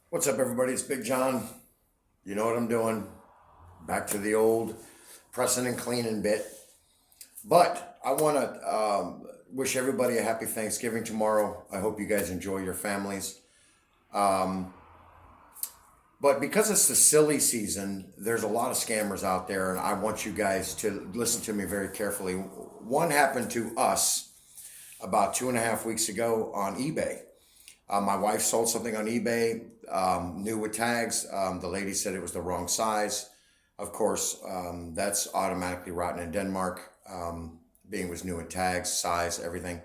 What's up, everybody? It's Big John. You know what I'm doing. Back to the old pressing and cleaning bit. But I want to wish everybody a happy Thanksgiving tomorrow. I hope you guys enjoy your families. Um, but because it's the silly season, there's a lot of scammers out there, and I want you guys to listen to me very carefully. One happened to us about 2.5 weeks ago on eBay. My wife sold something on eBay, new with tags. The lady said it was the wrong size. Of course, that's automatically rotten in Denmark, being it was new with tags, size, everything.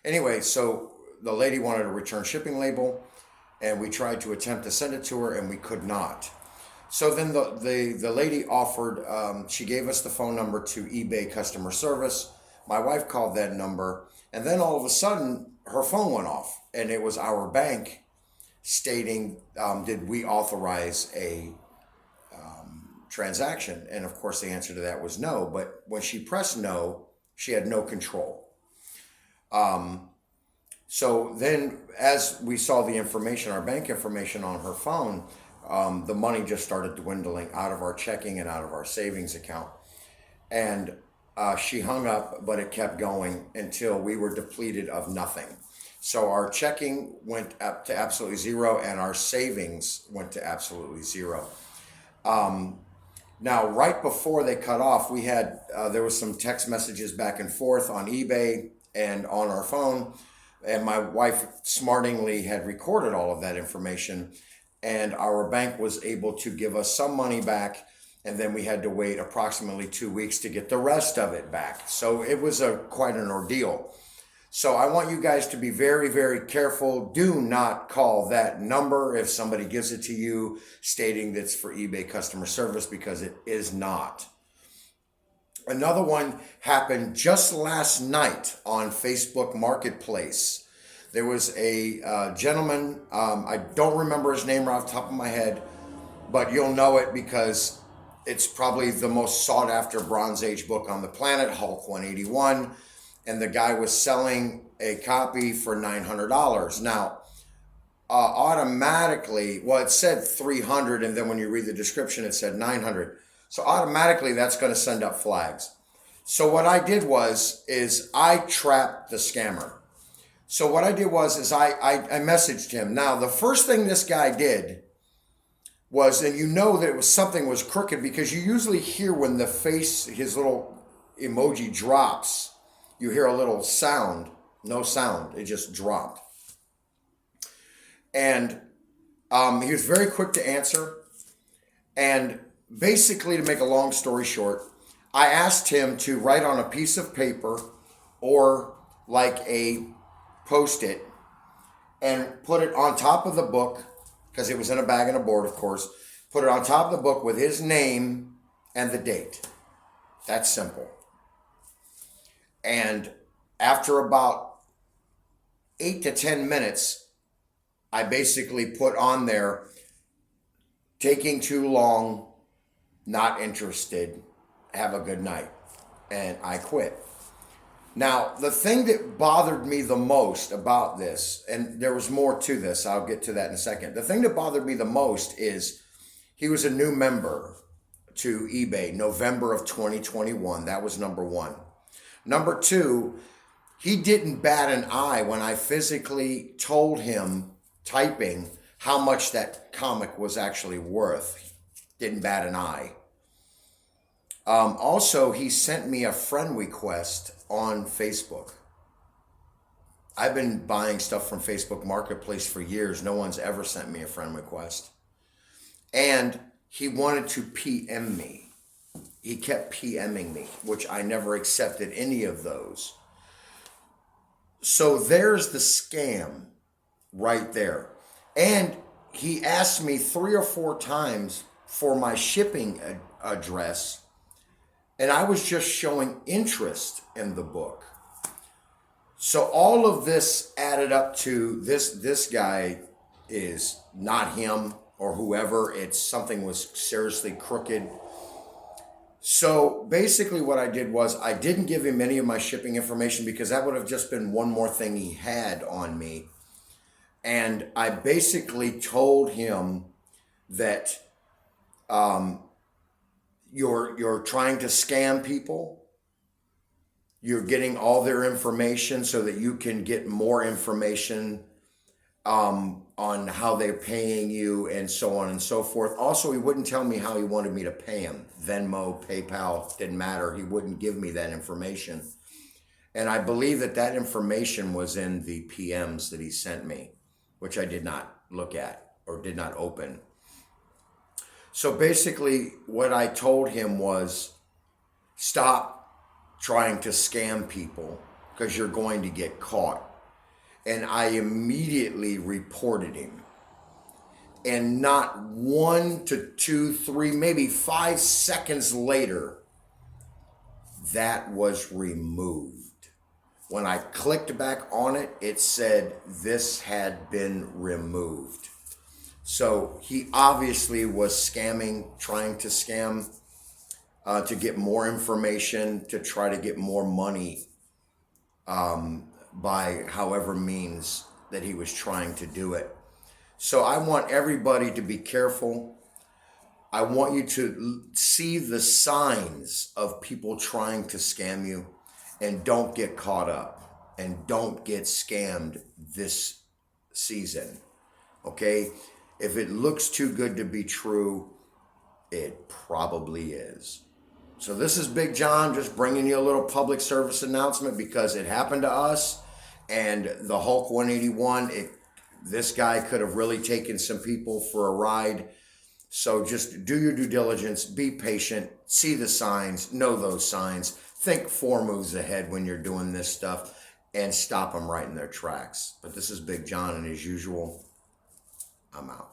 Anyway, so the lady wanted a return shipping label, and we tried to attempt to send it to her, and we could not. So then the lady offered, she gave us the phone number to eBay customer service. My wife called that number, and then all of a sudden, her phone went off, and it was our bank stating, did we authorize a transaction? And of course, the answer to that was no. But when she pressed no, she had no control. So then, as we saw the information, our bank information on her phone, the money just started dwindling out of our checking and out of our savings account. And she hung up, but it kept going until we were depleted of nothing. So our checking went up to absolutely zero, and our savings went to absolutely zero. Now, right before they cut off, we had there was some text messages back and forth on eBay and on our phone, and my wife smartingly had recorded all of that information, and our bank was able to give us some money back, and then we had to wait approximately 2 weeks to get the rest of it back. So it was a quite an ordeal. So I want you guys to be very, very careful. Do not call that number if somebody gives it to you stating that's for eBay customer service, because it is not. Another one happened just last night on Facebook Marketplace. There was a gentleman, I don't remember his name right off the top of my head, but you'll know it because it's probably the most sought after Bronze Age book on the planet, Hulk 181. And the guy was selling a copy for $900. Now, automatically, well, it said 300, and then when you read the description, it said 900. So automatically, that's going to send up flags. So what I did is I trapped the scammer. So what I did is I messaged him. Now, the first thing this guy did was, and you know that it was something was crooked because you usually hear when the face, his little emoji drops, you hear a little sound, no sound, it just dropped. And he was very quick to answer. And basically, to make a long story short, I asked him to write on a piece of paper or like a Post-it and put it on top of the book, because it was in a bag and a board, of course, put it on top of the book with his name and the date. That's simple. And after about 8 to 10 minutes, I basically put on there, taking too long, not interested, have a good night. And I quit. Now, the thing that bothered me the most about this, and there was more to this, I'll get to that in a second. The thing that bothered me the most is he was a new member to eBay, November of 2021. That was number one. Number two, he didn't bat an eye when I physically told him, typing, how much that comic was actually worth. Didn't bat an eye. Also, he sent me a friend request on Facebook. I've been buying stuff from Facebook Marketplace for years. No one's ever sent me a friend request. And he wanted to PM me. He kept PMing me, which I never accepted any of those. So there's the scam right there. And he asked me 3 or 4 times for my shipping address, and I was just showing interest in the book. So all of this added up to this guy is not him or whoever. It's something was seriously crooked. So basically what I did was I didn't give him any of my shipping information because that would have just been one more thing he had on me. And I basically told him that you're trying to scam people. You're getting all their information so that you can get more information on how they're paying you and so on and so forth. Also, he wouldn't tell me how he wanted me to pay him. Venmo, PayPal, didn't matter. He wouldn't give me that information. And I believe that that information was in the PMs that he sent me, which I did not look at or did not open. So basically, what I told him was stop trying to scam people because you're going to get caught. And I immediately reported him. And not 1 to 2, 3, maybe 5 seconds later, that was removed. When I clicked back on it, it said this had been removed. So he obviously was scamming, trying to scam to get more information, to try to get more money by however means that he was trying to do it. So I want everybody to be careful. I want you to see the signs of people trying to scam you, and don't get caught up and don't get scammed this season. Okay? If it looks too good to be true, it probably is. So this is Big John just bringing you a little public service announcement because it happened to us, and the Hulk 181, this guy could have really taken some people for a ride. So just do your due diligence, be patient, see the signs, know those signs, think 4 moves ahead when you're doing this stuff, and stop them right in their tracks. But this is Big John, and as usual, I'm out.